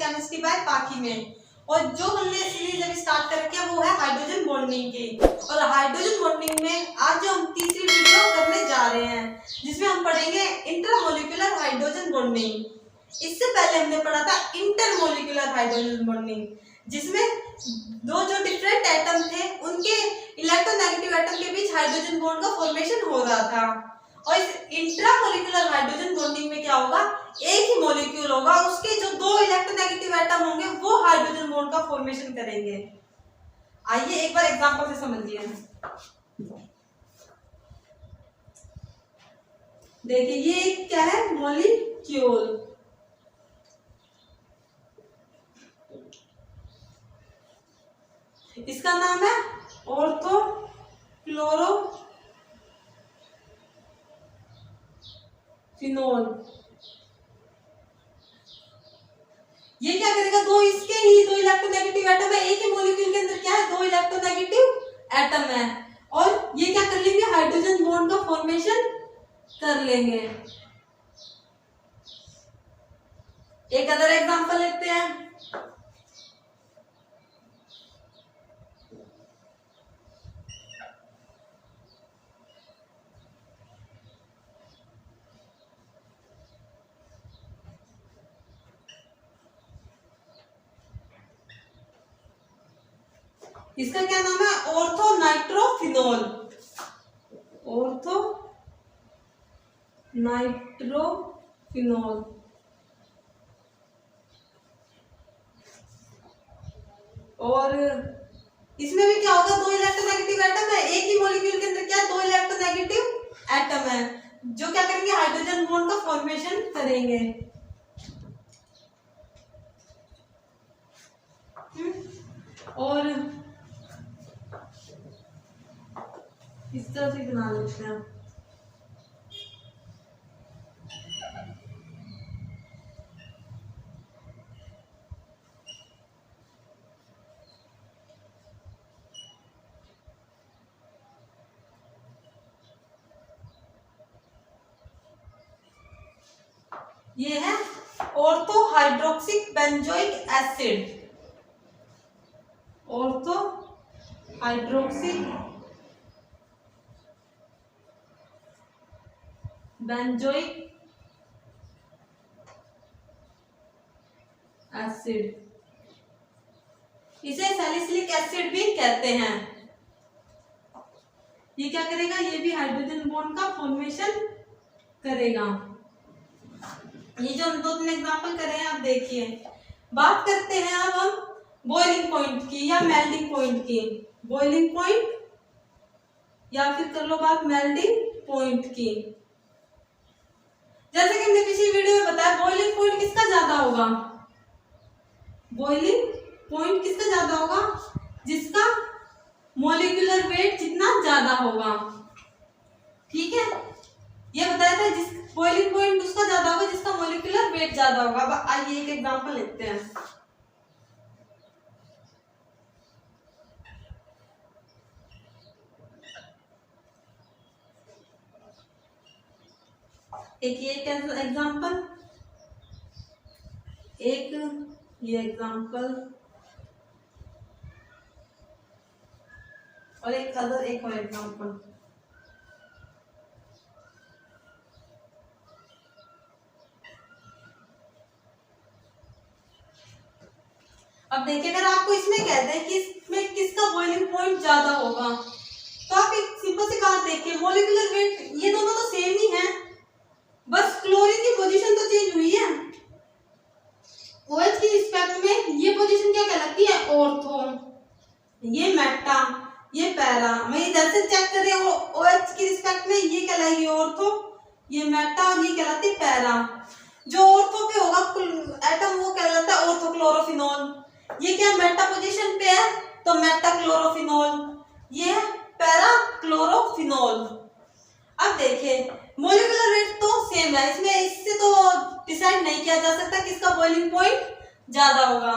Chemistry bye पाखी में। और जो हमने सीरीज अभी स्टार्ट करके वो है हाइड्रोजन बॉन्डिंग की। और हाइड्रोजन बॉन्डिंग में आज जो हम तीसरी वीडियो करने जा रहे हैं जिसमें हम पढ़ेंगे इंटरमोलिकुलर हाइड्रोजन बॉन्डिंग। इससे पहले हमने पढ़ा था इंटरमोलिकुलर हाइड्रोजन बॉन्डिंग जिसमें दो जो डिफरेंट एटम थे उनके इलेक्ट्रोनेगेटिव एटम के बीच हाइड्रोजन बॉन्ड का फॉर्मेशन हो रहा था। और इस इंट्रामोलिकुलर हाइड्रोजन बॉन्डिंग में क्या होगा, एक ही मॉलिक्यूल होगा, उसके जो दो इलेक्ट्रोनेगेटिव एटम होंगे वो हाइड्रोजन बॉन्ड का फॉर्मेशन करेंगे। आइए एक बार एग्जांपल से समझिए। देखिए ये क्या है, मॉलिक्यूल। इसका नाम है ऑर्थो क्लोरो फिनोल। ये क्या करेगा, दो इसके ही दो इलेक्ट्रोनेगेटिव एटम है, एक ही मॉलिक्यूल के अंदर क्या है, दो इलेक्ट्रोनेगेटिव एटम है, और ये क्या कर लेंगे, हाइड्रोजन बॉन्ड का फॉर्मेशन कर लेंगे। एक अदर एग्जांपल लेते हैं। इसका क्या नाम है, ऑर्थो नाइट्रोफिनोल। Ortho nitrophenol. और इसमें भी क्या होगा, दो इलेक्ट्रोनेगेटिव एटम है, एक ही मॉलिक्यूल के अंदर क्या है, दो इलेक्ट्रोनेगेटिव एटम है जो क्या करेंगे, हाइड्रोजन बॉन्ड का फॉर्मेशन करेंगे। और इस तरह से बना लेते हैं। ये है ortho hydroxic benzoic acid. Ortho hydroxic benzoic acid, इसे सैलिसिलिक एसिड भी कहते हैं। ये क्या करेगा, ये भी हाइड्रोजन बॉन्ड का फॉर्मेशन करेगा। ये जो हम दो तीन एग्जांपल कर रहे हैं आप देखिए। बात करते हैं अब हम बॉइलिंग पॉइंट की या मेल्टिंग पॉइंट की। बॉइलिंग पॉइंट या फिर कर लो बात मेल्टिंग पॉइंट की। जैसे कि हमने पिछली वीडियो में बताया, बॉइलिंग पॉइंट किसका ज्यादा होगा, बॉइलिंग पॉइंट किसका ज्यादा होगा, जिसका मॉलिक्यूलर वेट जितना ज्यादा होगा। ठीक है, ये बताया था जिस बॉइलिंग पॉइंट उसका ज्यादा होगा जिसका मॉलिक्यूलर वेट ज्यादा होगा। अब आइए एक एग्जांपल लेते हैं। एक ये एग्जांपल, एक ये एग्जांपल, और एक अदर एक और एग्जांपल। अब देखिए, अगर आपको इसमें कहते हैं कि इसमें किसका बॉइलिंग पॉइंट ज्यादा होगा, तो आप एक सिंपल सी बात देखिए, मॉलिक्यूलर वेट ये दोनों तो सेम ही है, बस क्लोरीन की पोजीशन तो चेंज हुई है। OH की रिस्पेक्ट में ये पोजीशन क्या कहलाती है, ऑर्थो, ये मेटा, ये पैरा। मैं इधर से चेक कर रही हूँ, OH की रिस्पेक्ट में ये कहलाएगी ऑर्थो, ये मेटा, और ये कहलाती है पैरा। जो ऑर्थो पे होगा एटम वो कहलाता है ऑर्थो क्लोरोफिनोल। ये क्या मेटा पोजीशन पे है तो मेटा क्लोरोफिनोल, ये पैरा क्लोरोफिनोल। अब देखिए मॉलिक्यूलर वेट तो सेम है, इसमें इससे तो डिसाइड नहीं किया जा सकता किसका बॉइलिंग पॉइंट ज्यादा होगा।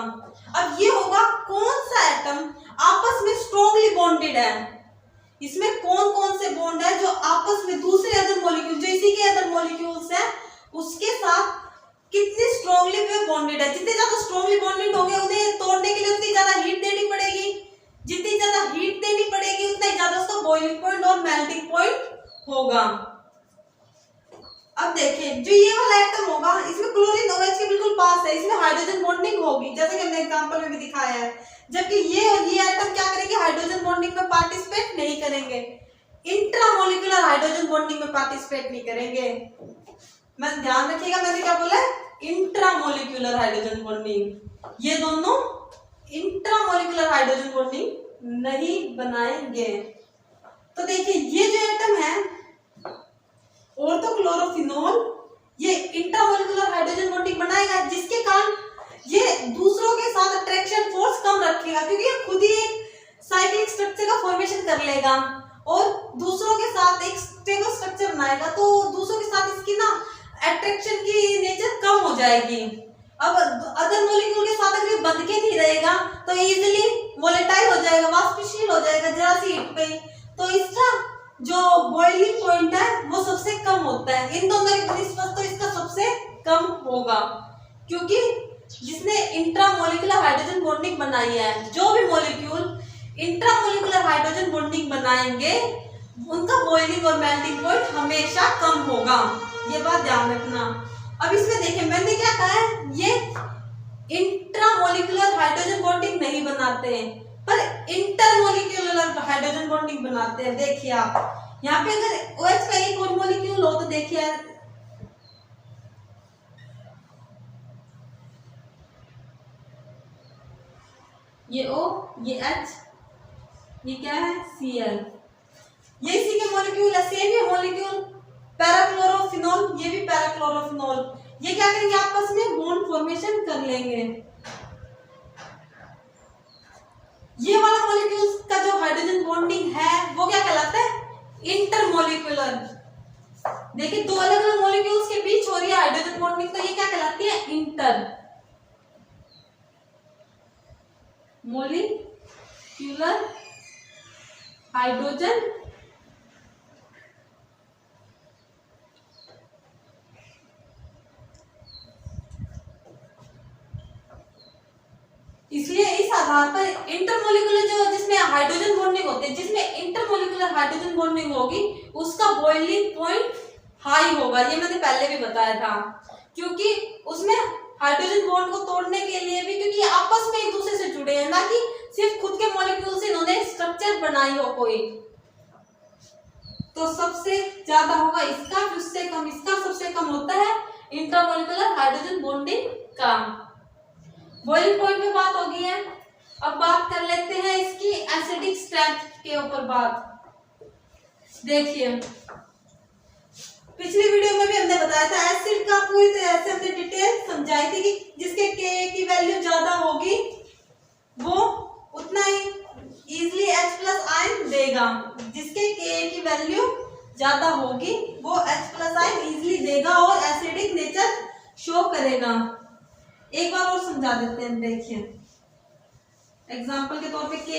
अब ये होगा कौन सा एटम आपस में स्ट्रॉन्गली बॉन्डेड है, इसमें कौन कौन से बॉन्ड है जो आपस में दूसरे अदर मॉलिक्यूल जो इसी के अदर मॉलिक्यूल्स है उसके साथ कितनी स्ट्रॉन्गली वे बॉन्डेड है। जितने ज्यादा स्ट्रॉन्गली होगी, जैसे कि हमने एग्जांपल में भी दिखाया है। जबकि ये और ये एटम क्या करेंगे, हाइड्रोजन बॉन्डिंग में पार्टिसिपेट नहीं करेंगे, इंट्रामोलिकुलर हाइड्रोजन बॉन्डिंग में पार्टिसिपेट नहीं करेंगे। मैं ध्यान रखिएगा, मैंने क्या बोला है, इंट्रामोलिकुलर हाइड्रोजन बॉन्डिंग। ये दोनों इंट्रामोलिकुलर हाइड्रोजन बॉन्डिंग नहीं बनाएंगे। तो देखिए ये जो एटम है ऑर्थोक्लोरोफिनोल, ये इंट्रामोलिकुलर हाइड्रोजन बॉन्डिंग बनाएगा, जिसके कारण ये दूसरों के साथ अट्रैक्शन फोर्स कम रखेगा, क्योंकि ये खुद ही एक साइक्लिक स्ट्रक्चर का फॉर्मेशन कर लेगा और दूसरों के साथ एक स्टेबल स्ट्रक्चर बनाएगा। तो दूसरों के साथ इसकी ना अट्रैक्शन की नेचर कम हो जाएगी। अब अदर मॉलिक्यूल के साथ अगर ये बंध के नहीं रहेगा तो इजीली वोलेटाइल हो जाएगा, वाष्पशील हो जाएगा जरा सी हीट पे। तो इसका जो बॉइलिंग पॉइंट है वो सबसे कम होता है, इन दोनों की निस्बत तो इसका सबसे कम होगा, क्योंकि जिसने इंट्रामोलिकुलर हाइड्रोजन बॉन्डिंग बनाई है, जो भी मॉलिक्यूल इंट्रामोलिकुलर हाइड्रोजन बॉन्डिंग बनाएंगे उनका बॉइलिंग और मेल्टिंग पॉइंट हमेशा कम होगा, ये बात ध्यान रखना। अब इसमें देखिए मैंने क्या कहा है, ये इंट्रामोलिकुलर हाइड्रोजन बॉन्डिंग नहीं बनाते हैं पर इंटरमोलिकुलर हाइड्रोजन बॉन्डिंग बनाते हैं। देखिए आप यहाँ पे अगर OH का एक और मॉलिक्यूल हो तो देखिए ये O, ये H, ये क्या है Cl, ये इसी के मॉलिक्यूल है, सेम ये मॉलिक्यूल पैराक्लोरोफिनॉल, ये भी पैराक्लोरोफिनॉल, ये क्या करेंगे आपस में बॉन्ड फॉर्मेशन कर लेंगे। ये वाला मॉलिक्यूल्स का जो हाइड्रोजन बॉन्डिंग है वो क्या कहलाता है, इंटरमोलिकुलर। देखिए दो अलग अलग मॉलिक्यूल्स के बीच हो रही है हाइड्रोजन बॉन्डिंग, तो ये क्या कहलाती है, इंटर मोलिक्यूलर हाइड्रोजन इसलिए इस आधार पर इंटरमोलिकुलर जो जिसमें हाइड्रोजन बॉन्डिंग होते हैं, जिसमें इंटरमोलिकुलर हाइड्रोजन बॉन्डिंग होगी उसका बॉइलिंग पॉइंट हाई होगा, ये मैंने पहले भी बताया था, क्योंकि उसमें हाइड्रोजन बॉन्ड को तोड़ने के लिए भी, क्योंकि ये आपस में एक दूसरे से जुड़े हैं, ना कि सिर्फ खुद के मॉलिक्यूल से इन्होंने स्ट्रक्चर बनाई हो कोई। तो सबसे ज्यादा होगा इसका, उससे कम इसका, सबसे कम होता है इंटरमोलिकुलर हाइड्रोजन बॉन्डिंग का। बॉइलिंग पॉइंट में बात हो गई है, अब बात कर लेते हैं इसकी एसिडिक स्ट्रेंथ के ऊपर बात। देखिए पिछली वीडियो में भी हमने बताया था, एसिड का पूरी तरह से हमने डिटेल समझाई थी कि जिसके Ka की वैल्यू ज्यादा होगी वो उतना ही इजीली H+ आयन देगा, जिसके Ka की वैल्यू ज्यादा होगी वो H+ आयन इजीली देगा और एसिडिक नेचर शो करेगा। एक बार और समझा देते हैं, देखिए एग्जांपल के तौर पे K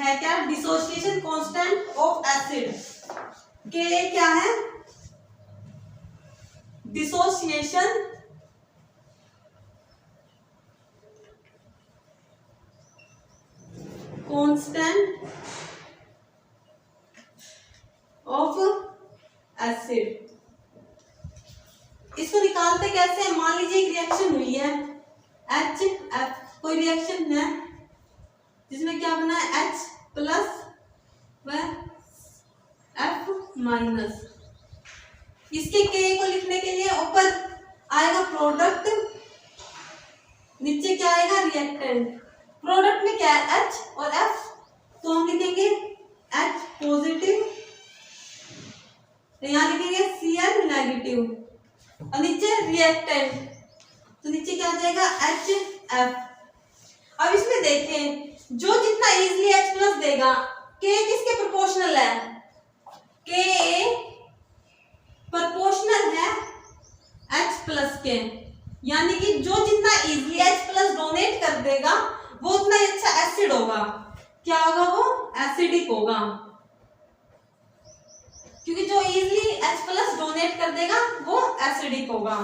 है क्या, dissociation constant of acid. Ka क्या है, डिसोसिएशन कांस्टेंट ऑफ एसिड। इसको निकालते कैसे हैं, मान लीजिए एक रिएक्शन हुई है HF, कोई रिएक्शन है जिसमें क्या बना है H+ व F-। इसके Ka को लिखने के लिए ऊपर आएगा प्रोडक्ट, नीचे क्या आएगा रिएक्टेंट। प्रोडक्ट में क्या है H और F, तो हम लिखेंगे H पॉजिटिव, यहाँ लिखेंगे Cl नेगेटिव, और नीचे रिएक्टेंट, तो नीचे क्या आ जाएगा HF। अब इसमें देखें जो जितना इजीली H+ देगा, K किसके प्रोपोर्शनल है, Ka प्रोपोर्शनल है H+ के, यानी कि जो जितना इजीली H+ डोनेट कर देगा वो उतना ही अच्छा एसिड होगा। क्या होगा, वो एसिडिक होगा, क्योंकि जो इजीली H+ डोनेट कर देगा वो एसिडिक होगा।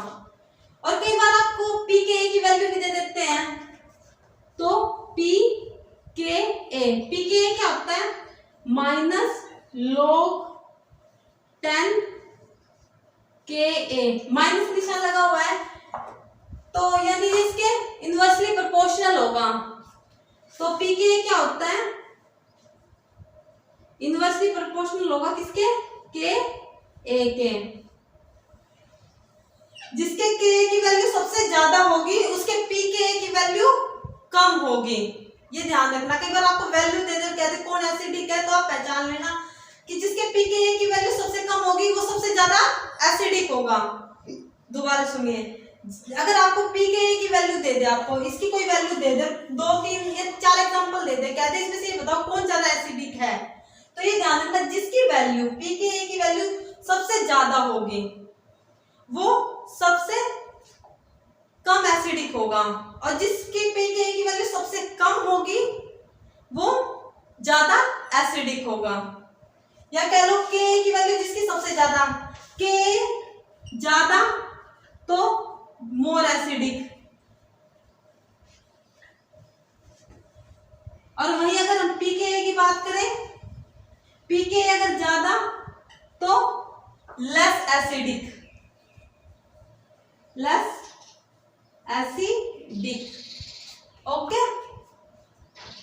और कई बार आपको pKa की वैल्यू भी दे देते हैं, तो pKa क्या होता है, -log10 Ka, माइनस निशान लगा हुआ है, तो यानी इसके इनवर्सली प्रोपोर्शनल होगा। तो पी के क्या होता है, इनवर्सली प्रोपोर्शनल होगा किसके, के ए के। जिसके के ए की वैल्यू सबसे ज्यादा होगी उसके पी के ए की वैल्यू कम होगी। ये ध्यान रखना, कई बार आपको वैल्यू दे दे कहते कौन एसिडिक है, तो आप पहचान लेना कि जिसके पी के ए की वैल्यू सबसे कम होगी वो सबसे ज्यादा एसिडिक होगा। दोबारा सुनिए, अगर आपको पी के ए की वैल्यू दे दे, आपको इसकी कोई वैल्यू दे दे, 2 3 या 4 एग्जांपल दे दे, कहते इसमें से ये बताओ कौन ज्यादा एसिडिक है, तो ये ध्यान रखना जिसकी वैल्यू पी के ए की वैल्यू सबसे ज्यादा होगी वो सबसे कम एसिडिक होगा, और जिसकी पी के ए की वैल्यू सबसे कम होगी वो ज्यादा एसिडिक होगा। या कह लो के ए की वैल्यू जिसकी सबसे ज्यादा, के ज्यादा तो मोर एसिडिक, और वहीं अगर हम पी के ए की बात करें, पी के ए अगर ज्यादा तो less acidic, less acidic. Okay,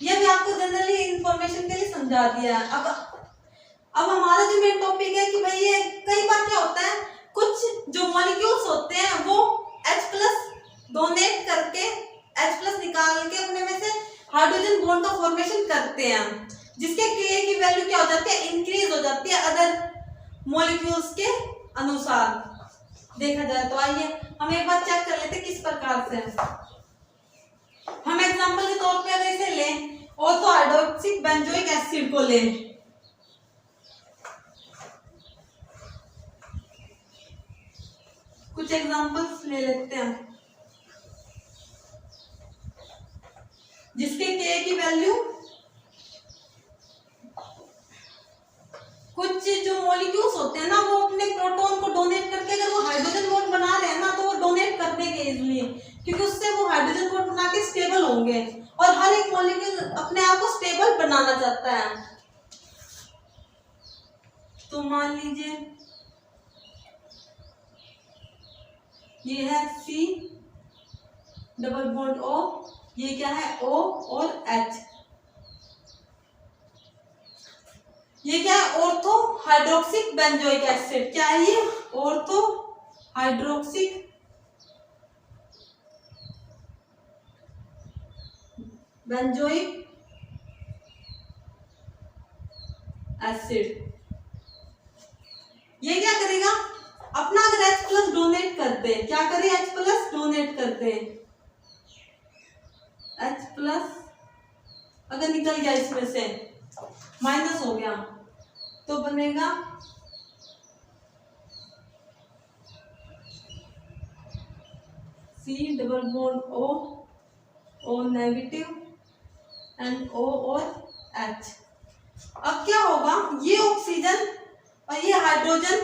ये भी आपको जनरली इंफॉर्मेशन के लिए समझा दिया। अब हमारा जो मेन टॉपिक है कि भाई ये कई बार क्या होता है, कुछ जो मॉलिक्यूल्स होते हैं वो H+ डोनेट करके H+ निकाल के अपने में से हाइड्रोजन बॉन्ड का फॉर्मेशन करते हैं, जिसके के की वैल्यू क्या हो जाती है, इंक्रीज हो जाती है अदर मॉलिक्यूल्स के अनुसार देखा जाए। तो आइए हम एक बार चेक कर लेते हैं किस प्रकार से। हम एग्जांपल के तौर पे अगर इसे लें, ऑर्थो हाइड्रोक्सिक बेंजोइक एसिड को लें, कुछ एग्जांपल्स ले लेते हैं जिसके के की वैल्यू, कुछ जो मॉलिक्यूल्स होते हैं ना वो अपने प्रोटॉन को डोनेट करके अगर वो हाइड्रोजन बॉन्ड बना रहे हैं ना तो वो डोनेट कर देंगे इजीली, क्योंकि उससे वो हाइड्रोजन बॉन्ड बना के स्टेबल होंगे, और हर एक मॉलिक्यूल अपने आप को स्टेबल बनाना चाहता है। तो मान लीजिए ये है C डबल बॉन्ड O, ये क्या है O और H, ये क्या है ऑर्थो हाइड्रोक्सिक बेंजोइक एसिड। क्या है ये, ऑर्थो हाइड्रोक्सिक बेंजोइक एसिड। ये क्या करेगा, अपना अगर H+ डोनेट करते हैं, क्या करें, H+ डोनेट करते हैं, H+ अगर निकल गया इसमें से, माइनस हो गया, तो बनेगा C double bond O negative and O और H। अब क्या होगा, ये ऑक्सीजन और ये हाइड्रोजन,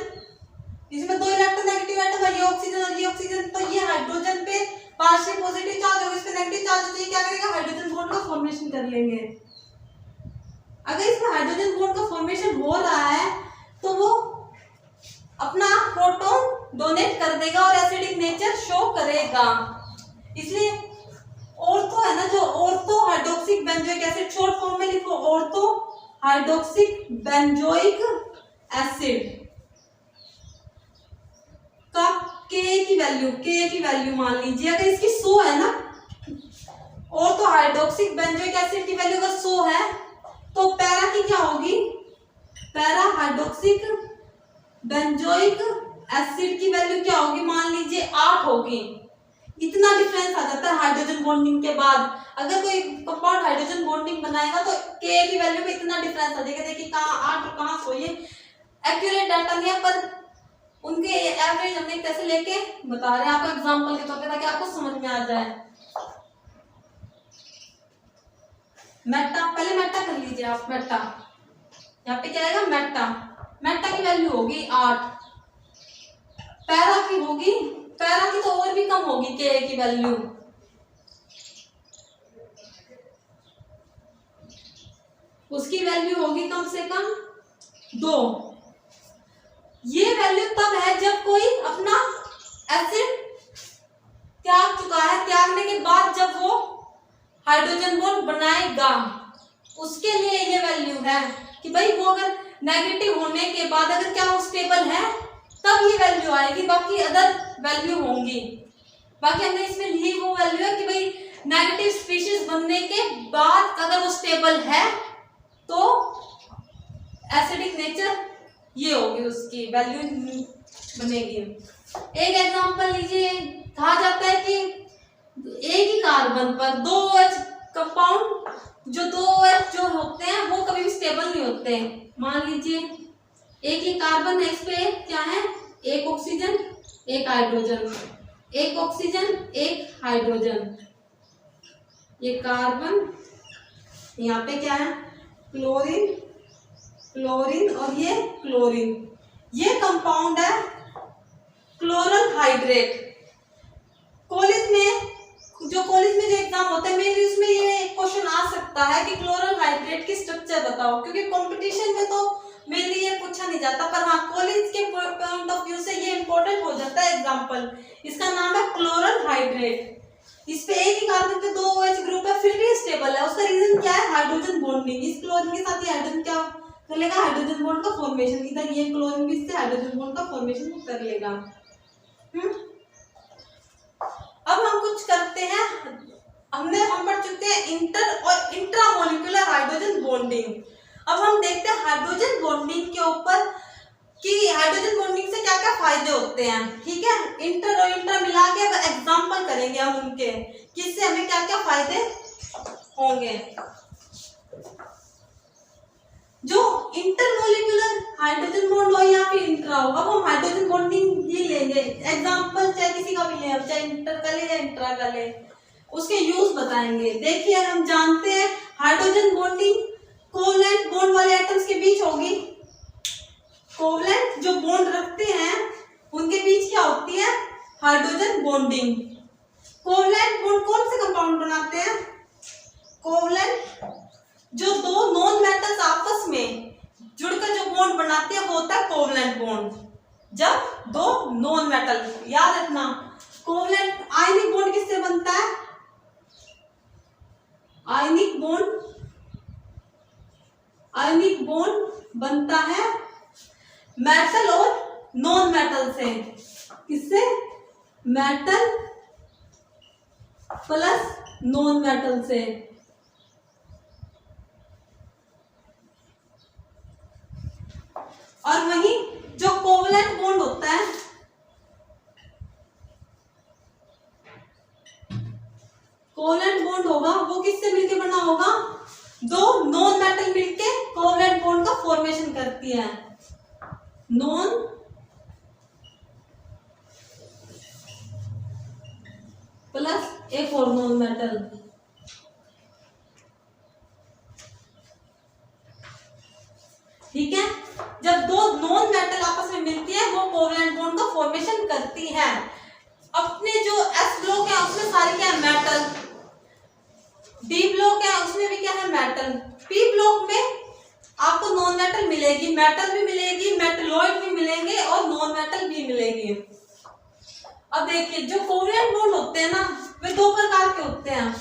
इसमें 2 इलेक्ट्रॉन नेगेटिव एटम है, ये ऑक्सीजन और ये ऑक्सीजन, तो ये हाइड्रोजन पे पार्शियल पॉजिटिव चार्ज होगा, इस पे नेगेटिव चार्ज होता है, क्या करेगा, हाइड्रोजन बॉन्ड का फॉर्मेशन कर लेंगे। अगर इसमें हाइड्रोजन बॉन्ड का फॉर्मेशन हो रहा है तो वो अपना प्रोटॉन डोनेट कर देगा और एसिडिक नेचर शो करेगा। इसलिए ऑर्थो है ना, जो ortho hydroxic benzoic acid, short form में लिखो ऑर्थो हाइड्रोक्सिक बेंजोइक एसिड का के की वैल्यू मान लीजिए अगर इसकी 100 है ना, ऑर्थो हाइड्रोक्सिक बेंजोइक एसिड की वैल्यू अगर 100 है तो पैरा की क्या होगी, पैरा हाइड्रोक्सिक बेंजोइक एसिड की वैल्यू क्या होगी, मान लीजिए 8 होगी। इतना डिफरेंस आ जाता है हाइड्रोजन बॉन्डिंग के बाद। अगर कोई कंपाउंड हाइड्रोजन बॉन्डिंग बनाएगा तो के की वैल्यू में इतना डिफरेंस आ जाएगा। देखिए कहाँ 8 और कहाँ 100, ये एक्यूरेट डाटा नहीं है पर उनके एवरेज हमने कैसे लेके बता रहे हैं आपको एग्जांपल के तौर पे, ताकि आपको समझ में आ जाए। मेटा, पहले मेटा कर लीजिए आप, मेटा यहाँ पे क्या आएगा, मेटा की वैल्यू होगी 8, पैरा की होगी, पैरा की तो और भी कम होगी के की वैल्यू, उसकी वैल्यू होगी कम से कम 2। ये वैल्यू तब है जब कोई अपना एसिड त्याग चुका है, त्यागने के बाद जब वो बनाएगा उसके लिए ये वैल्यू है कि भाई वो अगर नेगेटिव होने के बाद अगर क्या वो स्टेबल है तब ये वैल्यू आएगी, बाकी अदर वैल्यू होंगी। बाकी हमने इसमें ली वो वैल्यू है कि भाई नेगेटिव स्पीशीज बनने के बाद अगर वो स्टेबल है तो एसिडिक नेचर ये होगी, उसकी वैल्यू बनेगी। एक एग्जांपल लीजिए, कहा जाता है कि एक ही कार्बन पर दो OH कंपाउंड जो दो OH जो होते हैं वो कभी भी स्टेबल नहीं होते। मान लीजिए एक ही कार्बन है, इस पे क्या है, एक ऑक्सीजन एक हाइड्रोजन, एक ऑक्सीजन एक हाइड्रोजन, ये कार्बन, यहाँ पे क्या है क्लोरीन, क्लोरीन और ये क्लोरीन, ये कंपाउंड है क्लोरल हाइड्रेट। कॉलेज में जो एग्जाम होता है मेनली उसमें ये क्वेश्चन आ सकता है कि क्लोरल हाइड्रेट की स्ट्रक्चर बताओ, क्योंकि कंपटीशन में तो मेनली ये पूछा नहीं जाता, पर हाँ कॉलेज के पॉइंट ऑफ व्यू से ये इंपॉर्टेंट हो जाता है एग्जांपल। इसका नाम है क्लोरल हाइड्रेट। इस पे एक ही कार्बन पे दो OH ग्रुप है फिर भी स्टेबल है, उसका रीजन क्या है, हाइड्रोजन बॉन्डिंग। इस क्लोरीन के साथ ही हाइड्रोजन क्या कर लेगा, हाइड्रोजन बॉन्ड का फॉर्मेशन, इधर ये क्लोरीन भी इससे हाइड्रोजन बॉन्ड का फॉर्मेशन कर लेगा। अब हम कुछ करते हैं, हम पढ़ चुके हैं इंटर और इंट्रामोलिकुलर हाइड्रोजन बॉन्डिंग। अब हम देखते हैं हाइड्रोजन बॉन्डिंग के ऊपर कि हाइड्रोजन बॉन्डिंग से क्या क्या फायदे होते हैं। ठीक है, इंटर और इंट्रा मिला के अब एग्जांपल करेंगे हम उनके, किससे हमें क्या क्या फायदे होंगे। जो इंटरमोलिकुलर हाइड्रोजन बॉन्ड हो या फिर इंट्रा हो, अब हम हाइड्रोजन बॉन्डिंग ही लेंगे एग्जांपल, चाहे किसी का भी ले, चाहे इंटर का ले या इंट्रा का ले, उसके यूज बताएंगे। देखिए हम जानते हैं हाइड्रोजन बॉन्डिंग कोवलेंट बॉन्ड वाले एटम्स के बीच होगी। कोवलेंट जो बॉन्ड रखते हैं उनके बीच क्या होती है, हाइड्रोजन बॉन्डिंग। कोवलेंट बॉन्ड कौन से कंपाउंड बनाते हैं, कोवलेंट जो दो नॉन मेटल्स आपस में जुड़कर जो बॉन्ड बनाते हैं वो होता है कोवलेंट बॉन्ड। जब दो नॉन मेटल, याद रखना कोवलेंट आयनिक बॉन्ड किससे बनता है, आयनिक बॉन्ड बनता है मेटल और नॉन मेटल से। किससे, मेटल प्लस नॉन मेटल से। और वहीं जो कोवलेंट बॉन्ड होता है, कोवलेंट बॉन्ड होगा वो किससे मिलके बना होगा, दो नॉन मेटल मिलके कोवलेंट बॉन्ड का फॉर्मेशन करती है। नॉन प्लस एक और नॉन मेटल, ठीक है। जब दो नॉन मेटल आपस में मिलती है वो कोवलेंट बॉन्ड का फॉर्मेशन करती है। अपने जो S ब्लॉक है उसमें सारे क्या है, मेटल। D ब्लॉक है उसमें भी क्या है, मेटल। P ब्लॉक में आपको नॉन मेटल मिलेगी, मेटल भी मिलेगी, मेटलॉइड भी मिलेंगे और नॉन मेटल भी मिलेगी। अब देखिए जो कोवलेंट बॉन्ड होते हैं ना वे दो प्रकार के होते हैं,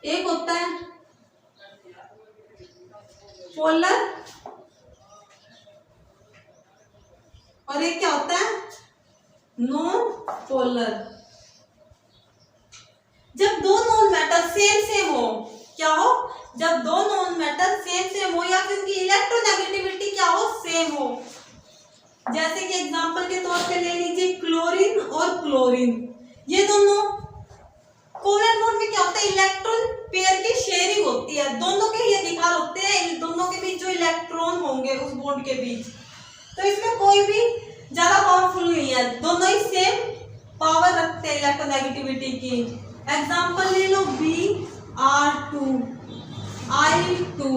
एक होता है पोलर और एक क्या होता है, नॉन पोलर। जब दो नॉन मेटल सेम हो, क्या हो, जब दो नॉन मेटल सेम हो या फिर उनकी इलेक्ट्रोनेगेटिविटी क्या हो, सेम हो। जैसे कि एग्जांपल के तौर पे ले लीजिए क्लोरीन और क्लोरीन, ये दोनों कोवलेंट बॉन्ड में क्या होता है, इलेक्ट्रॉन पेयर की शेयरिंग होती है, दोनों के ये अधिकार होते हैं, दोनों के बीच जो इलेक्ट्रॉन होंगे उस बॉन्ड के बीच, तो इसमें कोई भी ज्यादा पावरफुल नहीं है, दोनों ही सेम पावर रखते हैं इलेक्ट्रोनेगेटिविटी की। एग्जांपल ले लो Br2 I2।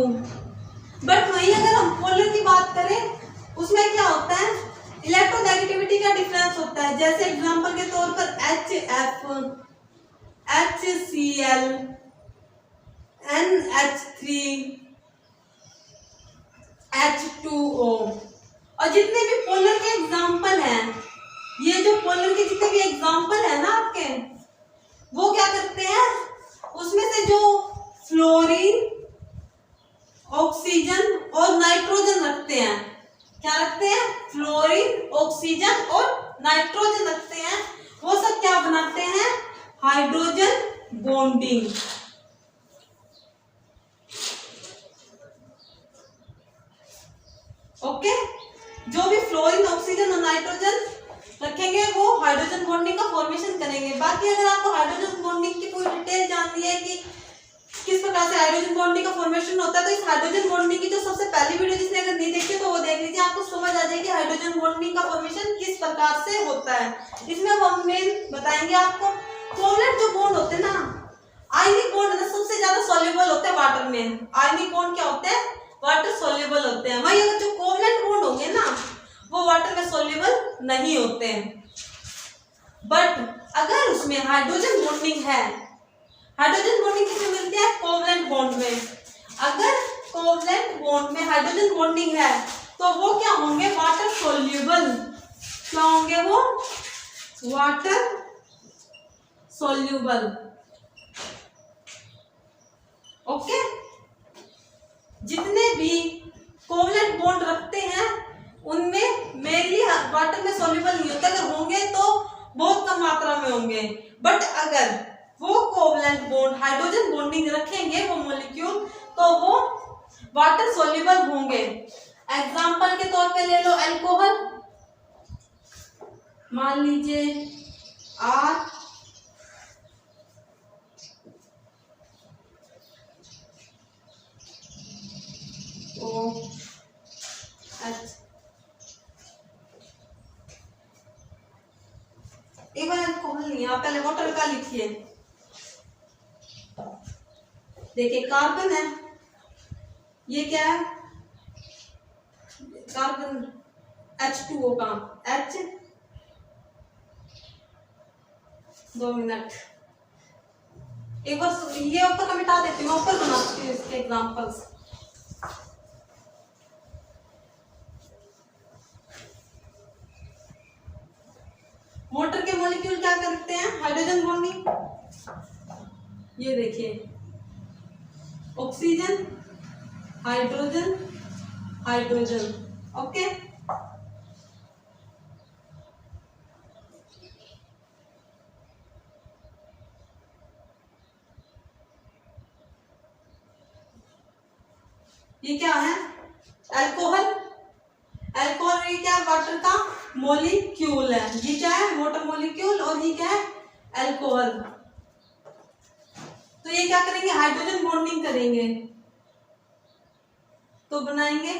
बट वहीं अगर हम पोलर की बात करें उसमें क्या होता है, इलेक्ट्रोनेगेटिविटी का डिफरेंस होता है। जैसे एग्जांपल के तौर पर HF, HCl, NH3, H2O, और जितने भी पोलर के एग्जांपल हैं, ये जो पोलर के जितने भी एग्जांपल है ना आपके, वो क्या करते हैं, उसमें से जो फ्लोरीन, ऑक्सीजन और नाइट्रोजन रखते हैं। क्या रखते हैं? फ्लोरीन, ऑक्सीजन और नाइट्रोजन रखते हैं। वो सब क्या बनाते हैं? Hydrogen bonding. ओके, जो भी फ्लोरीन, ऑक्सीजन और नाइट्रोजन रखेंगे वो हाइड्रोजन बॉन्डिंग का फॉर्मेशन करेंगे। बाकी अगर आपको हाइड्रोजन बॉन्डिंग की पूरी डिटेल जाननी है कि किस प्रकार से हाइड्रोजन बॉन्डिंग का फॉर्मेशन होता है, तो इस हाइड्रोजन बॉन्डिंग की जो सबसे पहली वीडियो जिसने अगर नहीं देखी तो वो देख लीजिए, आपको समझ आ जाएगी हाइड्रोजन बॉन्डिंग का फॉर्मेशन किस प्रकार से होता है। इसमें अब हम मेन बताएंगे आपको कोवलेंट जो बॉन्ड होते हैं ना, आयनिक बॉन्ड ना सबसे ज्यादा सॉल्युबल होते हैं वाटर में। आयनिक बॉन्ड क्या होते हैं? वाटर सॉल्युबल होते हैं। वही अगर जो कोवलेंट बॉन्ड होंगे ना वो वाटर में सॉल्युबल नहीं होते हैं। बट अगर उसमें हाइड्रोजन बॉन्डिंग है, हाइड्रोजन बॉन्डिंग किसमें मिलती है? कोवलेंट बॉन्ड में। अगर कोवलेंट बॉन्ड में हाइड्रोजन बॉन्डिंग है तो वो क्या होंगे? Water soluble. क्या होंगे वो? Water soluble. ओके, जितने भी कोवलेंट बॉन्ड रखते हैं उनमें मेनली वाटर में सॉल्युबल नहीं होते। अगर होंगे तो बहुत कम मात्रा में होंगे। बट अगर वो कोवलेंट बॉन्ड हाइड्रोजन बॉन्डिंग रखेंगे वो मॉलिक्यूल, तो वो वाटर सॉल्युबल होंगे। एग्जांपल के तौर पे ले लो अल्कोहल, मान लीजिए R O H। एक बार अल्कोहल नहीं, आप पहले वाटर का लिखिए। देखिए कार्बन है, ये क्या है? कार्बन H2O का H। 2 मिनट, एक बार ये ऊपर का मिटा देती हूँ, ऊपर बनाती हूँ इसके एग्जांपल्स। वाटर के मॉलिक्यूल क्या करते हैं? Hydrogen bonding. ये देखिए ऑक्सीजन, हाइड्रोजन, हाइड्रोजन। ओके, ये क्या है? अल्कोहल। अल्कोहल ये क्या? वाटर का मॉलिक्यूल है। ये क्या है? Water molecule. और ये क्या है? अल्कोहल। तो ये क्या करेंगे? हाइड्रोजन बॉन्डिंग करेंगे तो बनाएंगे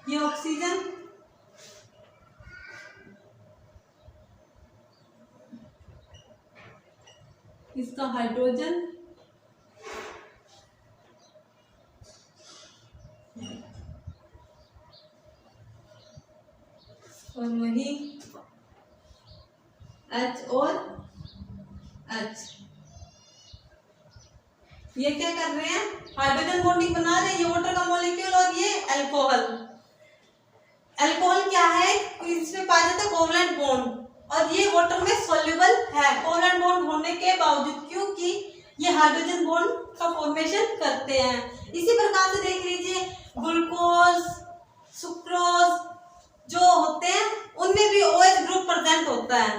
ये ऑक्सीजन, इसका हाइड्रोजन, और वही H और H। ये क्या कर रहे हैं? हाइड्रोजन बॉन्डिंग बना रहे हैं। ये वाटर का मॉलिक्यूल और ये अल्कोहल। अल्कोहल क्या है? इसमें पाया जाता है कोवलेंट बॉन्ड, और ये वाटर में सॉल्युबल है कोवलेंट बॉन्ड होने के बावजूद, क्योंकि ये हाइड्रोजन बॉन्ड का फॉर्मेशन करते हैं। इसी प्रकार से देख लीजिए ग्लूकोज, सुक्रोज जो होते हैं उनमें भी OH ग्रुप प्रेजेंट होता है।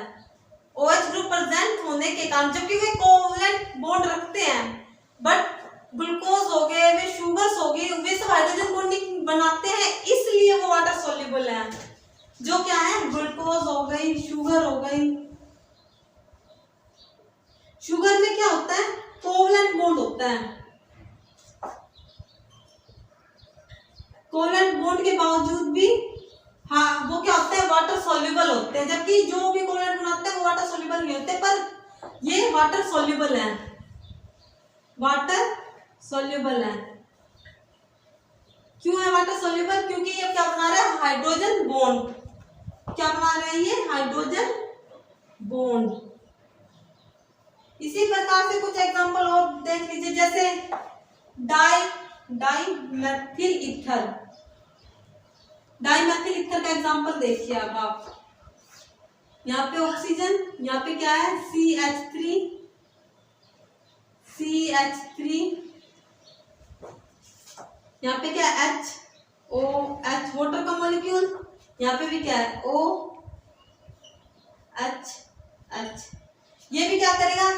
OH ग्रुप प्रेजेंट होने के कारण, जबकि वे कोवलेंट बॉन्ड रखते हैं, बट ग्लूकोज हो गए, वे शुगर्स हो गई, वे सब हाइड्रोजन बॉन्डिंग बनाते हैं, इसलिए वो वाटर सॉल्युबल है। जो क्या है? ग्लूकोज हो गई, शुगर हो गई। शुगर में क्या होता है? कोवलेंट बॉन्ड होता है। कोवलेंट बॉन्ड के बावजूद भी हाँ वो क्या होता है? वाटर सॉल्युबल होते हैं। जबकि जो भी कोवलेंट बनाते हैं वो वाटर सॉल्युबल नहीं होते, पर ये वाटर सॉल्युबल है। वाटर सॉल्युबल है। क्यों है वाटर सॉल्युबल? क्योंकि ये क्या बना रहा है? Hydrogen bond. क्या बना रहे हैं? ये हाइड्रोजन बॉन्ड। इसी प्रकार से कुछ एग्जांपल और देख लीजिए, जैसे डाइमेथिल ईथर। डाइमेथिल ईथर का एग्जांपल देखिए। अब आप यहाँ पे ऑक्सीजन, यहाँ पे क्या है? CH3 यहाँ पे क्या है OH वाटर का मॉलिक्यूल, यहाँ पे भी क्या है OHH। ये भी क्या करेगा,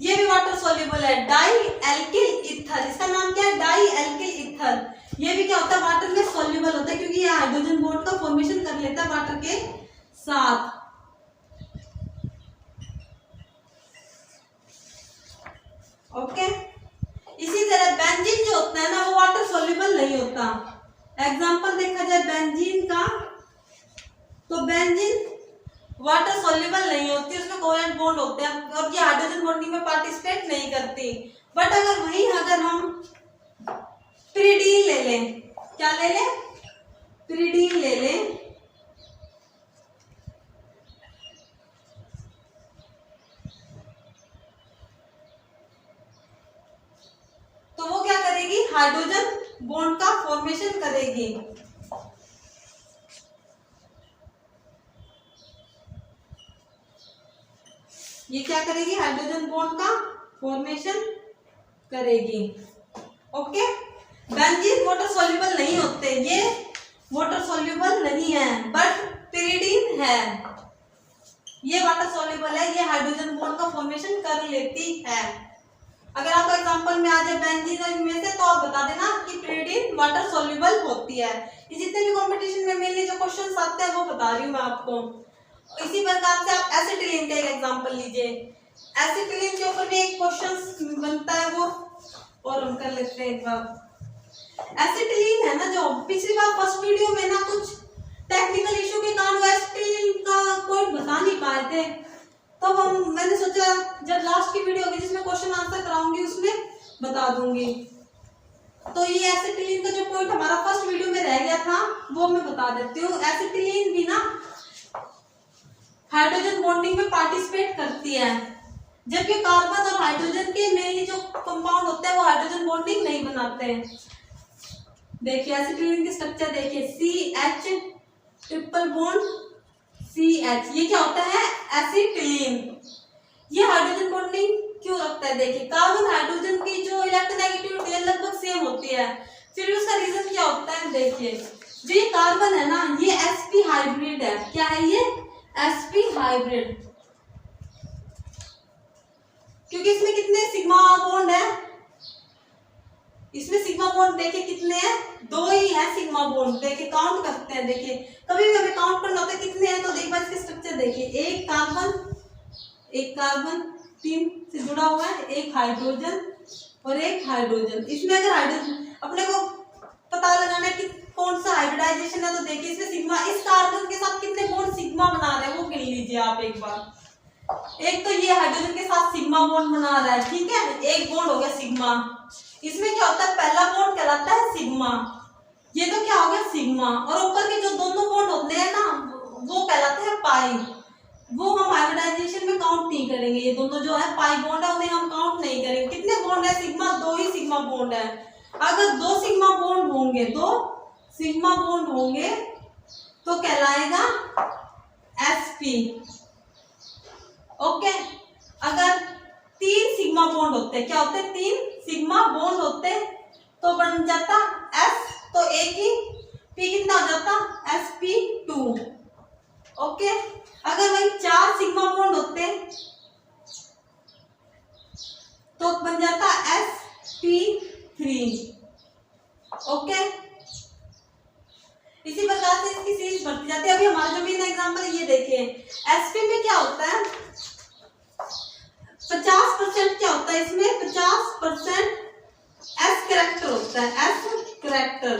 ये भी वाटर सॉल्युबल है, डाई एल्किल ईथर, इसका नाम क्या है डाई एल्किल ईथर। ये भी क्या होता है वाटर में सॉल्युबल होता है क्योंकि ये हाइड्रोजन बॉन्ड का फॉर्मेशन कर लेता है वाटर के साथ। ओके, इसी तरह बेंजीन जो होता है ना वो वाटर सॉल्युबल नहीं होता। एग्जांपल देखा जाए बेंजीन का, तो बेंजीन वाटर सॉल्युबल नहीं होती, उसमें कोवेलेंट बॉन्ड होते हैं और ये हाइड्रोजन बॉन्डिंग में पार्टिसिपेट नहीं करती। बट अगर हम पिरिडीन ले लें, क्या ले लें, पिरिडीन ले लें, तो वो क्या करेगी, हाइड्रोजन बॉन्ड का फॉर्मेशन करेगी। ये क्या करेगी, हाइड्रोजन बॉन्ड का फॉर्मेशन करेगी। ओके, बेंजीन वाटर सॉल्युबल नहीं होते, ये वाटर सॉल्युबल नहीं है, बट पिरिडीन है, ये वाटर सॉल्युबल है, ये हाइड्रोजन बॉन्ड का फॉर्मेशन कर लेती है। अगर आपको एग्जांपल में आ जाए बेंजीन और इनमें से, तो आप बता देना कि पिरिडीन वाटर सॉल्युबल होती है। ये जितने भी कंपटीशन में मेनली जो क्वेश्चंस आते हैं वो बता रही हूँ मैं आपको। इसी प्रकार से आप एसिटिलीन का एक एग्जांपल लीजिए, एसिटिलीन के ऊपर भी एक क्वेश्चन बनता है, वो और हम कर लेते हैं एक बार। एसिटिलीन है ना, जो पिछली बार फर्स्ट वीडियो में ना कुछ टेक्निकल इशू के कारण एसिटिलीन का पॉइंट बता नहीं पाए थे, तब मैंने सोचा जब लास्ट की वीडियो होगी जिसमें क्वेश्चन आंसर कराऊंगी उसमें बता दूंगी। तो ये एसिटिलीन का जो पॉइंट हमारा फर्स्ट वीडियो में रह गया था वो मैं बता देती हूँ। एसिटिलीन भी ना हाइड्रोजन बॉन्डिंग में पार्टिसिपेट करती है, जबकि कार्बन और हाइड्रोजन के मेनली जो कंपाउंड होते हैं वो हाइड्रोजन बॉन्डिंग नहीं बनाते हैं। देखिए एसिटिलीन की स्ट्रक्चर देखिए, CH ट्रिपल बॉन्ड CH, ये क्या होता है एसिटिलीन। ये हाइड्रोजन बॉन्डिंग क्यों रखता है, देखिए कार्बन हाइड्रोजन की जो इलेक्ट्रोनेगेटिविटी है लगभग सेम होती है, फिर उसका रीजन क्या होता है, देखिए जो ये कार्बन है ना ये sp हाइब्रिड है, क्या है ये sp हाइब्रिड, क्योंकि इसमें कितने सिग्मा बॉन्ड है, इसमें सिग्मा बॉन्ड देखिए कितने हैं, 2 ही है सिग्मा बॉन्ड। देखिए काउंट करते हैं, देखिए कभी भी हमें काउंट करना होता है कितने हैं, तो एक बार इसके स्ट्रक्चर देखिए, एक कार्बन 3 से जुड़ा हुआ है, एक हाइड्रोजन और एक हाइड्रोजन। इसमें अगर हाइड्रोजन अपने को पता लगाना है कि कौन सा हाइब्रिडाइजेशन है, तो देखिए इसमें सिग्मा, इस कार्बन के साथ कितने बॉन्ड सिग्मा बना रहे हैं वो गिन लीजिए आप एक बार। एक तो ये हाइड्रोजन के साथ सिग्मा बॉन्ड बना रहा है, ठीक है, एक बॉन्ड हो गया सिग्मा। इसमें क्या होता है, पहला बॉन्ड कहलाता है सिग्मा, ये तो क्या हो गया सिग्मा, और ऊपर के जो दोनों बॉन्ड होते हैं ना वो कहलाते हैं पाई, वो हम हाइब्रिडाइजेशन में काउंट नहीं करेंगे। ये दोनों जो है पाई बॉन्ड है उन्हें हम काउंट नहीं करेंगे। कितने बॉन्ड है सिग्मा, 2 ही सिग्मा बॉन्ड है। अगर 2 सिग्मा बॉन्ड होंगे, 2 सिग्मा बॉन्ड होंगे तो कहलाएगा sp। ओके, अगर 3 सिग्मा बॉन्ड होते, क्या होते, 3 सिग्मा बॉन्ड होते तो बन जाता s, तो एक ही p कितना हो जाता sp2। ओके, अगर वही 4 सिग्मा बॉन्ड होते तो बन जाता sp3। ओके, इसी प्रकार से इसकी सीरीज बढ़ती जाती है। अभी हमारा जो मेन एग्जांपल है ये देखिए, sp में क्या होता है, 50% क्या होता है इसमें, 50% S कैरेक्टर होता है, S कैरेक्टर,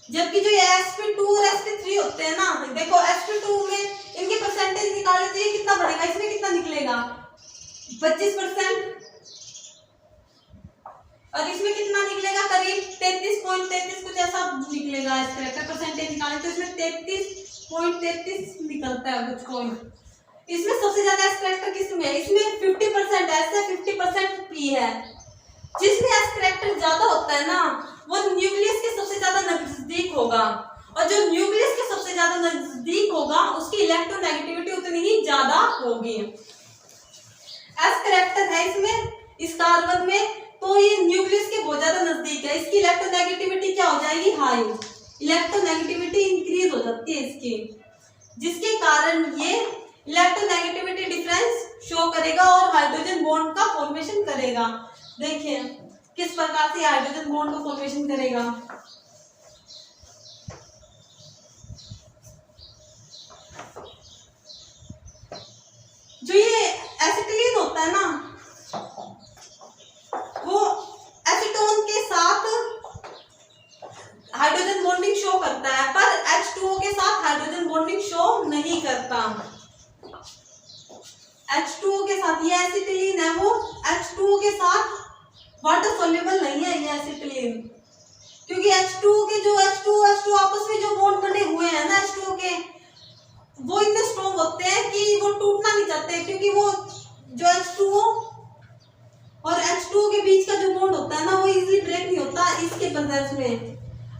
जबकि जो ये sp2 और sp3 होते हैं ना, देखो sp2 में इनके परसेंटेज निकाले तो ये कितना बढ़ेगा, इसमें कितना निकलेगा 25%, और इसमें कितना निकलेगा करीब 33.33 कुछ ऐसा निकलेगा। इस कैरेक्टर परसेंटेज निकाले तो इसमें 33.33 निकलता है कुछ पॉइंट। इसमें सबसे ज्यादा एस कैरेक्टर किसमें है, इसमें 50% एस है, 50% पी है। जिसमें एस कैरेक्टर ज्यादा होता है ना वो न्यूक्लियस के सबसे ज्यादा नजदीक होगा, और जो न्यूक्लियस के सबसे ज्यादा नजदीक होगा उसकी इलेक्ट्रोनेगेटिविटी उतनी ही ज्यादा होगी। एस कैरेक्टर है इसमें, इस कार्बन में तो ये न्यूक्लियस के बहुत ज्यादा नजदीक है, इसकी इलेक्ट्रोनेगेटिविटी क्या हो जाएगी, हाई, इलेक्ट्रोनेगेटिविटी इंक्रीज हो जाती है इसकी, जिसके कारण ये इलेक्ट्रोनेगेटिविटी डिफरेंस शो करेगा और हाइड्रोजन बॉन्ड का फॉर्मेशन करेगा। देखिए किस प्रकार से हाइड्रोजन बॉन्ड का फॉर्मेशन करेगा। जो ये एसिटिलीन होता है ना, वो एसीटोन के साथ हाइड्रोजन बॉन्डिंग शो करता है, पर H2O के साथ हाइड्रोजन बॉन्डिंग शो नहीं करता। H2O के साथ, ये एसिटिलीन है, वो H2O के साथ वाटर सोल्यूबल नहीं है ये एसिटिलीन, क्योंकि H2O के जो H2O आपस में जो बॉन्ड बने हुए हैं ना H2O के, वो इतने स्ट्रॉन्ग होते हैं कि वो टूटना नहीं चाहते, क्योंकि वो जो H2O और H2O के बीच का जो बॉन्ड होता है ना, वो इजीली ब्रेक नहीं होता इसके प्रेजेंस में।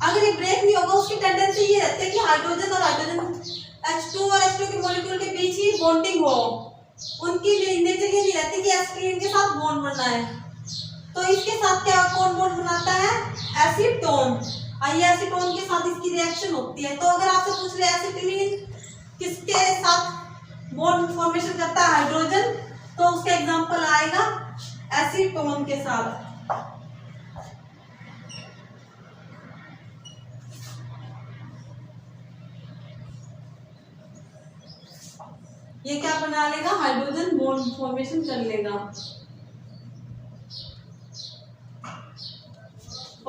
अगर ये ब्रेक नहीं होगा, उसकी टेंडेंसी ये रहती है कि हाइड्रोजन और हाइड्रोजन H2 और H2 के मॉलिक्यूल के बीच ही बॉन्डिंग हो, उनकी नेचर ये नहीं रहती कि एसिटिलीन के साथ बॉन्ड बनना है। तो इसके साथ क्या कौन बॉन्ड बनाता है, एसीटोन। ये एसीटोन के साथ इसकी रिएक्शन होती है। तो अगर आपसे पूछ ले एसिटिलीन किसके साथ बॉन्ड फॉर्मेशन करता है, हाइड्रोजन, तो उसका एग्जांपल आएगा एसीटोन के साथ। ये क्या बना लेगा, हाइड्रोजन बॉन्ड फॉर्मेशन कर लेगा।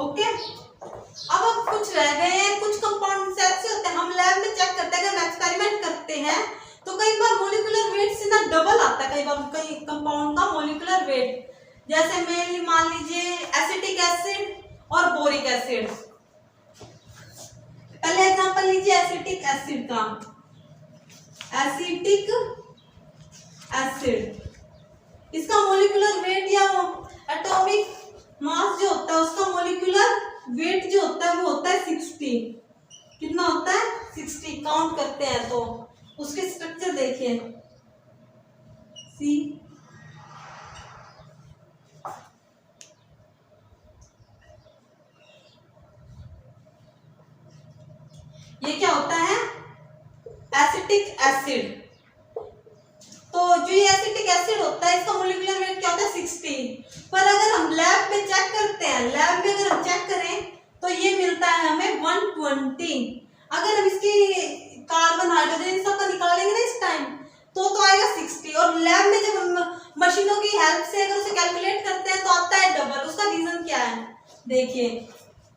ओके, अब कुछ रह गए हैं, कुछ कंपाउंड ऐसे होते हैं हम लैब में चेक करते हैं, अगर हम एक्सपेरिमेंट करते हैं तो कई बार मॉलिक्यूलर वेट से ना डबल आता है, कई बार कई कंपाउंड का मॉलिक्यूलर वेट, जैसे मेनली मान लीजिए एसिटिक एसिड और बोरिक एसिड। पहले एग्जांपल लीजिए एसिटिक एसिड का। एसिटिक एसिड, इसका मॉलिक्यूलर वेट या एटॉमिक मास जो होता है, उसका मॉलिक्यूलर वेट जो होता है वो होता है 60। कितना होता है, 60। काउंट करते हैं तो उसके स्ट्रक्चर देखिए, सी, ये क्या होता है, एसिटिक एसिड। तो जो ये एसिटिक एसिड होता है, इसका मॉलिक्यूलर वेट क्या होता है, 60। पर अगर हम लैब में चेक करते हैं, लैब में अगर हम चेक करें तो ये मिलता है हमें 120। अगर हम इसकी कार्बन हाइड्रोजन सबका निकालेंगे ना इस टाइम, तो आएगा 60। और लैब में जब हम मशीनों की हेल्प से अगर उसे कैलकुलेट करते हैं तो आता है डबल। उसका रीजन क्या है, देखिए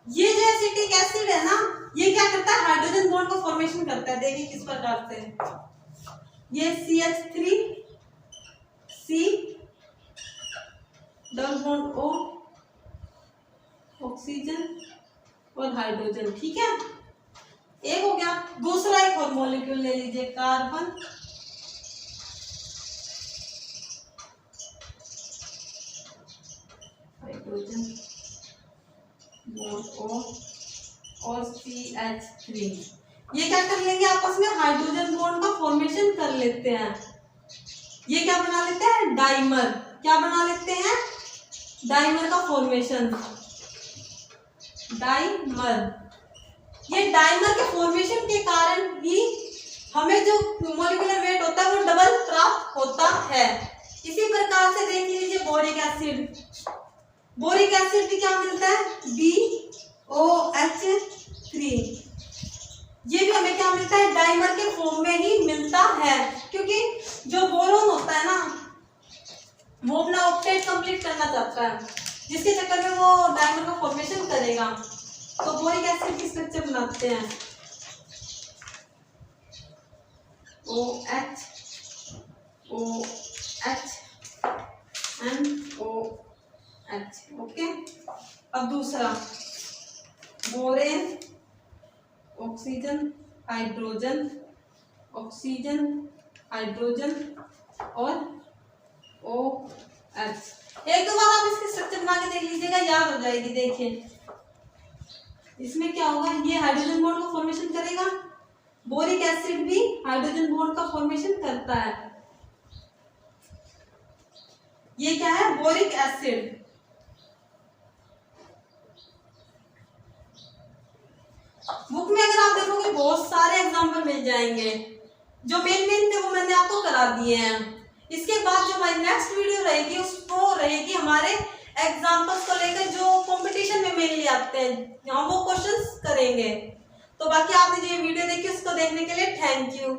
ये जो एसिटिक एसिड है ना, ये क्या करता है, हाइड्रोजन बॉन्ड का फॉर्मेशन करता है। देखिए किस प्रकार से, ये CH3 C double bond O, oxygen और हाइड्रोजन, ठीक है, एक हो गया। दूसरा एक और मॉलिक्यूल ले लीजिए, कार्बन, हाइड्रोजन बॉन्ड O और CH3। ये क्या कर लेंगे, आपस में हाइड्रोजन बॉन्ड का फॉर्मेशन कर लेते हैं। ये क्या बना लेते हैं, डाइमर। क्या बना लेते हैं, डाइमर का फॉर्मेशन, डाइमर। ये डाइमर के फॉर्मेशन के कारण ही हमें जो मॉलिक्यूलर वेट होता है वो डबल प्राप्त होता है। इसी प्रकार से देख लीजिए बोरिक एसिड। बोरिक एसिड भी क्या मिलता है, BOH3। ये भी हमें क्या मिलता है, डाइमर के फॉर्म में ही मिलता है, क्योंकि जो बोरोन होता है ना, वो अपना ऑक्टेट कंप्लीट करना चाहता है, जिसके चक्कर में वो डाइमर का फॉर्मेशन करेगा। तो बोरिक एसिड की स्ट्रक्चर बनाते हैं, OH NOH। ओके, अब दूसरा borane, oxygen hydrogen, oxygen hydrogen और OH। एक दो बार आप इसकी स्ट्रक्चर बना के देख लीजिएगा, याद हो जाएगी। देखिए इसमें क्या होगा, ये हाइड्रोजन बॉन्ड का फॉर्मेशन करेगा, बोरिक एसिड भी हाइड्रोजन बॉन्ड का फॉर्मेशन करता है। ये क्या है, बोरिक एसिड। बुक में अगर आप देखोगे बहुत सारे एग्जाम्पल मिल जाएंगे, जो मेन थे वो मैंने आपको करा दिए हैं। इसके बाद जो हमारी नेक्स्ट वीडियो रहेगी उसको रहेगी हमारे एग्जाम्पल्स को लेकर जो कंपटीशन में मेनली आते हैं, हम वो क्वेश्चंस करेंगे। तो बाकी आपने जो ये वीडियो देखी उसको देखने के लिए थैंक यू।